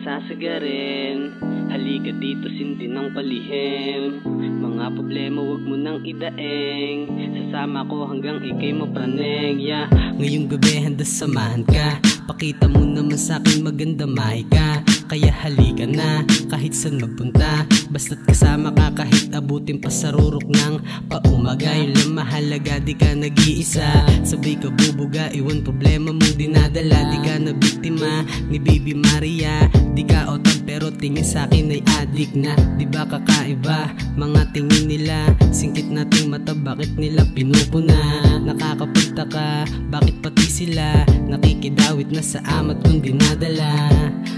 nasasagarin. Halika dito, sindi ng palihim. Mga problema wag mo nang idaeng. Sasama ko hanggang ikay mapraneng, yeah. Ngayong gabi handa samahan ka. Pakita mo naman sa'kin maganda mahi ka. Kaya halika na, kahit saan magpunta. Basta't kasama ka kahit abutin pa sa rurok ng paumaga. Yun lang mahalaga, di ka nag-iisa. Sabay ka bubuga, iwan problema mong dinadala. Di ka na biktima ni Baby Maria. Di ka otam pero tingin sa'kin ay adik na. Di ba kakaiba, mga tingin nila. Singkit nating mata, bakit nila pinupuna? Nakakapagtaka, bakit pati sila nakikidawit na sa amat kong dinadala.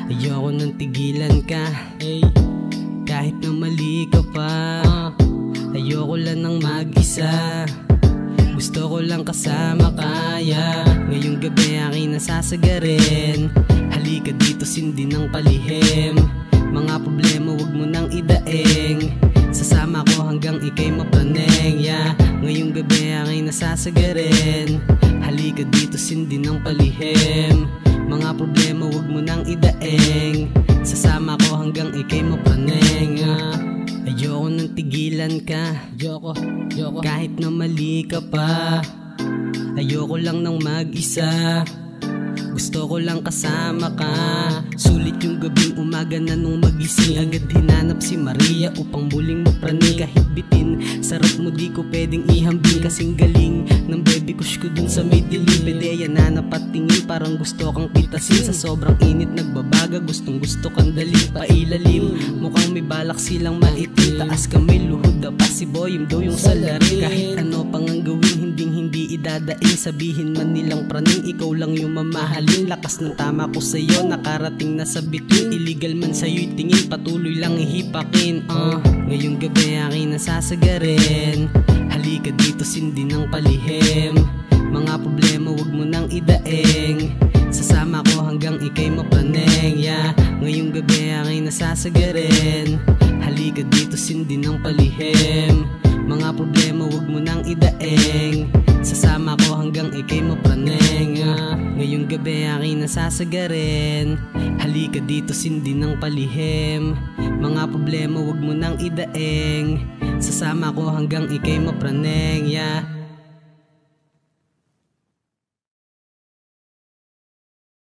Ayoko nang tigilan ka, hey. Kahit na mali ka pa, ayoko lang nang mag-isa. Gusto ko lang kasama kaya. Ngayong gabi aking nasasagarin. Halika dito, sindi ng palihim. Mga problema wag mo nang idaeng. Sasama ko hanggang ikay mapraneng, yeah. Ngayong gabi aking nasasagarin. Halika dito, sindi ng palihim. Mga problema wag mo nang idaeng. Sasama ko hanggang ikay mapraneng, yeah. Ayoko nang tigilan ka, ayoko. Kahit na mali ka pa, ayoko lang nang mag-isa. Gusto ko lang kasama ka. Sulit yung gabing umaga na nung magising. Agad hinanap si Maria upang muling mapraning. Kahit bitin, sarap mo di ko pwedeng ihambing. Kasing galing ng baby kush ko dun sa may dilim. Pwede yan na napatingin, parang gusto kang pitasin. Sa sobrang init nagbabaga, gustong gusto kang daling pailalim. Mukhang may balak silang maitim. Taas kamay, luhod na pa si Boyim daw yung salarin. Kahit ano pang ang gawin, hindi idadaing. Sabihin man nilang praning, ikaw lang yung mamahalin. Lakas ng tama ko sa'yo, nakarating na sa bituin. Illegal man sa'yo'y tingin, patuloy lang ihipakin. Ngayong gabi aking nasasagarin. Halika dito, sindi ng palihim. Mga problema wag mo nang idaeng. Sasama ko hanggang ikay mapraneng, yeah. Ngayong gabi aking nasasagarin. Halika dito, sindi ng palihim. Mga problema wag mo nang idaeng. Sasama ko hanggang ikay mapraneng, yeah. Ngayong gabi aking nasasagarin. Halika dito, sindi ng palihim. Mga problema wag mo nang idaeng. Sasama ko hanggang ikay mapraneng, yeah.